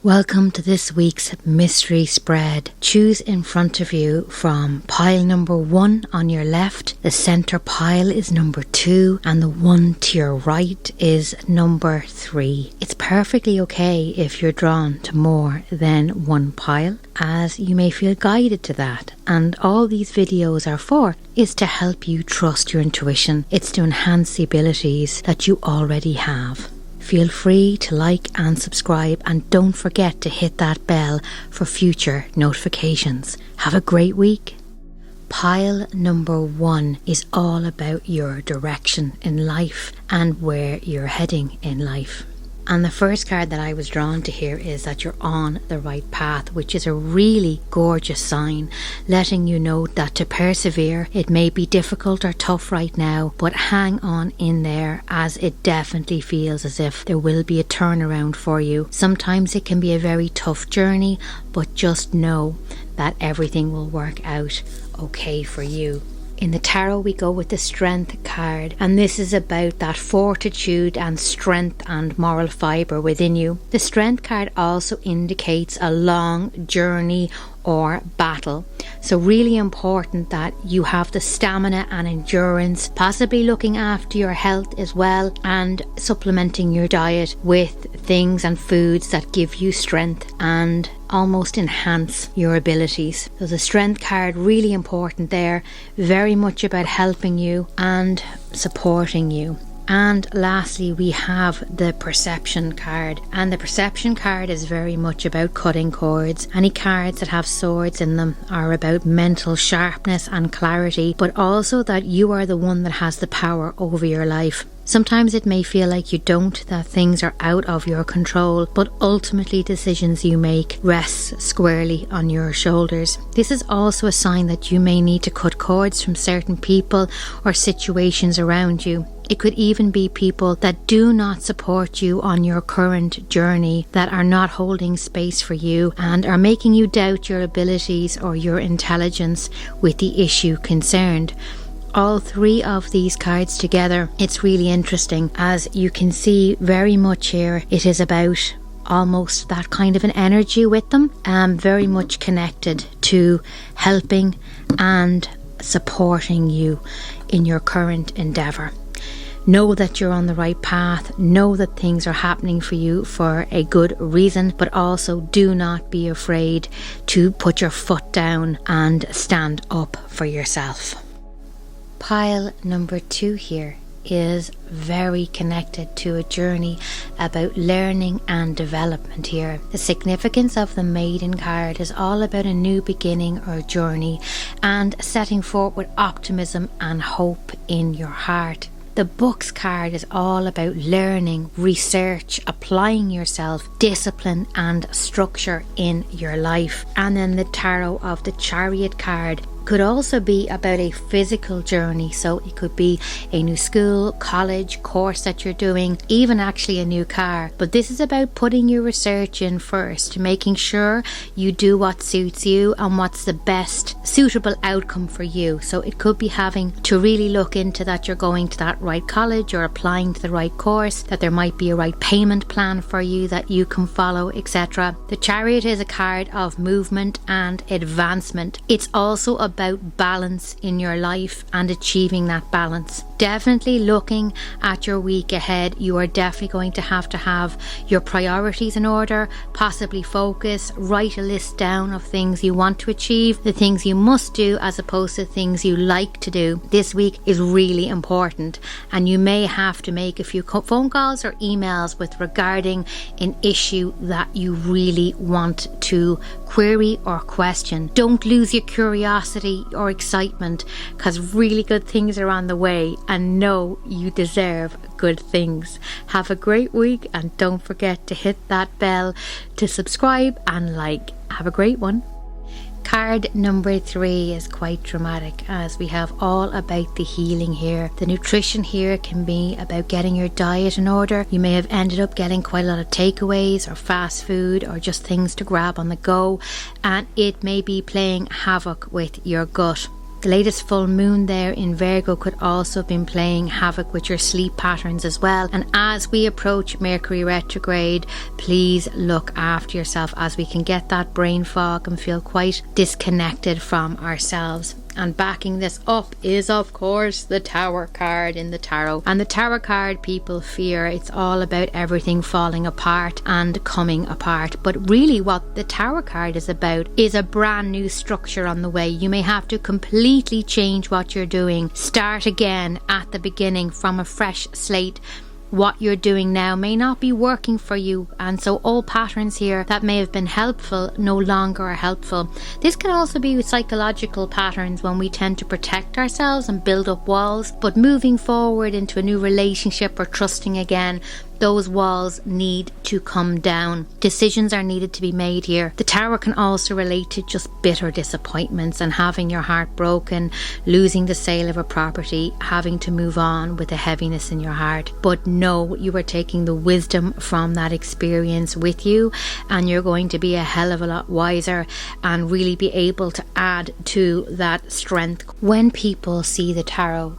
Welcome to this week's mystery spread. Choose in front of you from pile number 1 on your left. The centre pile is number 2 and the one to your right is number 3. It's perfectly okay if you're drawn to more than one pile, as you may feel guided to that. And all these videos are for is to help you trust your intuition. It's to enhance the abilities that you already have. Feel free to like and subscribe, and don't forget to hit that bell for future notifications. Have a great week. Pile number 1 is all about your direction in life and where you're heading in life. And the first card that I was drawn to here is that you're on the right path, which is a really gorgeous sign, letting you know that to persevere, it may be difficult or tough right now, but hang on in there, as it definitely feels as if there will be a turnaround for you. Sometimes it can be a very tough journey, but just know that everything will work out okay for you. In the tarot, we go with the Strength card, and this is about that fortitude and strength and moral fibre within you. The Strength card also indicates a long journey or battle. So really important that you have the stamina and endurance, possibly looking after your health as well, and supplementing your diet with things and foods that give you strength and almost enhance your abilities. So the Strength card, really important there, very much about helping you and supporting you. And lastly, we have the Perception card, and the Perception card is very much about cutting cords. Any cards that have swords in them are about mental sharpness and clarity, but also that you are the one that has the power over your life. Sometimes it may feel like you don't, that things are out of your control, but ultimately decisions you make rest squarely on your shoulders. This is also a sign that you may need to cut cords from certain people or situations around you. It could even be people that do not support you on your current journey, that are not holding space for you and are making you doubt your abilities or your intelligence with the issue concerned. All 3 of these cards together, it's really interesting. As you can see very much here, it is about almost that kind of an energy with them, very much connected to helping and supporting you in your current endeavour. Know that you're on the right path, know that things are happening for you for a good reason, but also do not be afraid to put your foot down and stand up for yourself. Pile number 2 here is very connected to a journey about learning and development here. The significance of the Maiden card is all about a new beginning or journey and setting forward with optimism and hope in your heart. The Books card is all about learning, research, applying yourself, discipline and structure in your life. And then the Tarot of the Chariot card could also be about a physical journey. So it could be a new school, college, course that you're doing, even actually a new car. But this is about putting your research in first, making sure you do what suits you and what's the best suitable outcome for you. So it could be having to really look into that you're going to that right college or applying to the right course, that there might be a right payment plan for you that you can follow, etc. The Chariot is a card of movement and advancement. It's also about balance in your life and achieving that balance. Definitely looking at your week ahead, you are definitely going to have your priorities in order, possibly focus, write a list down of things you want to achieve, the things you must do as opposed to things you like to do. This week is really important, and you may have to make a few phone calls or emails with regarding an issue that you really want to query or question. Don't lose your curiosity or excitement, because really good things are on the way, and know you deserve good things. Have a great week, and don't forget to hit that bell to subscribe and like. Have a great one. Card number 3 is quite dramatic, as we have all about the healing here. The nutrition here can be about getting your diet in order. You may have ended up getting quite a lot of takeaways or fast food or just things to grab on the go, and it may be playing havoc with your gut. The latest full moon there in Virgo could also have been playing havoc with your sleep patterns as well. And as we approach Mercury retrograde, please look after yourself, as we can get that brain fog and feel quite disconnected from ourselves. And backing this up is, of course, the Tower card in the tarot. And the Tower card, people fear it's all about everything falling apart and coming apart. But really what the Tower card is about is a brand new structure on the way. You may have to completely change what you're doing, start again at the beginning from a fresh slate. What you're doing now may not be working for you, and so old patterns here that may have been helpful no longer are helpful. This can also be psychological patterns when we tend to protect ourselves and build up walls, but moving forward into a new relationship or trusting again, those walls need to come down. Decisions are needed to be made here. The Tower can also relate to just bitter disappointments and having your heart broken, losing the sale of a property, having to move on with a heaviness in your heart. But know you are taking the wisdom from that experience with you, and you're going to be a hell of a lot wiser and really be able to add to that strength. When people see the Tarot,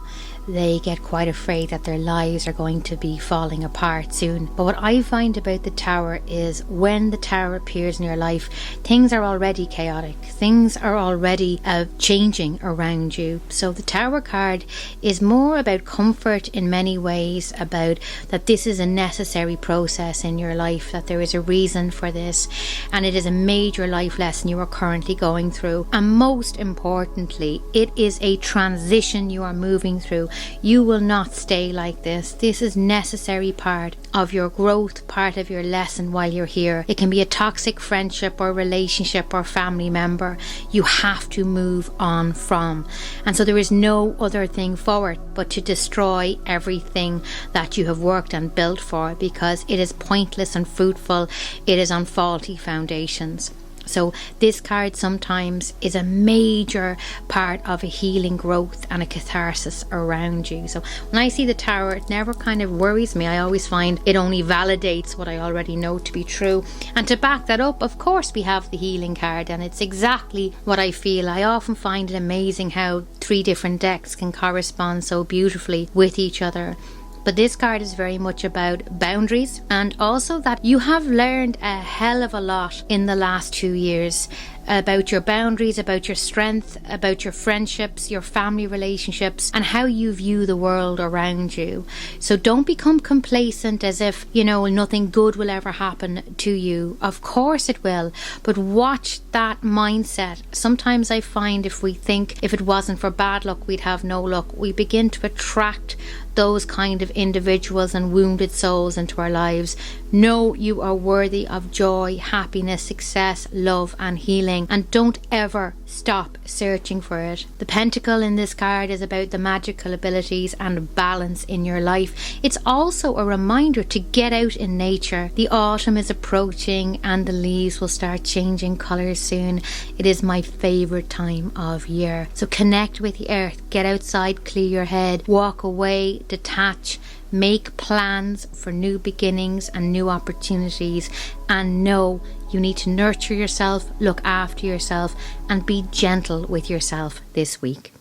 they get quite afraid that their lives are going to be falling apart soon. But what I find about the Tower is when the Tower appears in your life, things are already chaotic. Things are already changing around you. So the Tower card is more about comfort in many ways, about that this is a necessary process in your life, that there is a reason for this, and it is a major life lesson you are currently going through. And most importantly, it is a transition you are moving through. You will not stay like this. This is necessary part of your growth, part of your lesson while you're here. It can be a toxic friendship or relationship or family member you have to move on from. And so there is no other thing forward but to destroy everything that you have worked and built for, because it is pointless and fruitful. It is on faulty foundations. So this card sometimes is a major part of a healing growth and a catharsis around you. So when I see the Tower, it never kind of worries me. I always find it only validates what I already know to be true. And to back that up, of course, we have the healing card, and it's exactly what I feel. I often find it amazing how 3 different decks can correspond so beautifully with each other. But this card is very much about boundaries, and also that you have learned a hell of a lot in the last 2 years about your boundaries, about your strength, about your friendships, your family relationships, and how you view the world around you. So don't become complacent as if, nothing good will ever happen to you. Of course it will, but watch that mindset. Sometimes I find if we think if it wasn't for bad luck, we'd have no luck, we begin to attract those kind of individuals and wounded souls into our lives. Know you are worthy of joy, happiness, success, love and healing, and don't ever stop searching for it. The Pentacle in this card is about the magical abilities and balance in your life. It's also a reminder to get out in nature. The autumn is approaching and the leaves will start changing colours soon. It is my favourite time of year. So connect with the earth, get outside, clear your head, walk away, detach, make plans for new beginnings and new opportunities, and know you need to nurture yourself, look after yourself, and be gentle with yourself this week.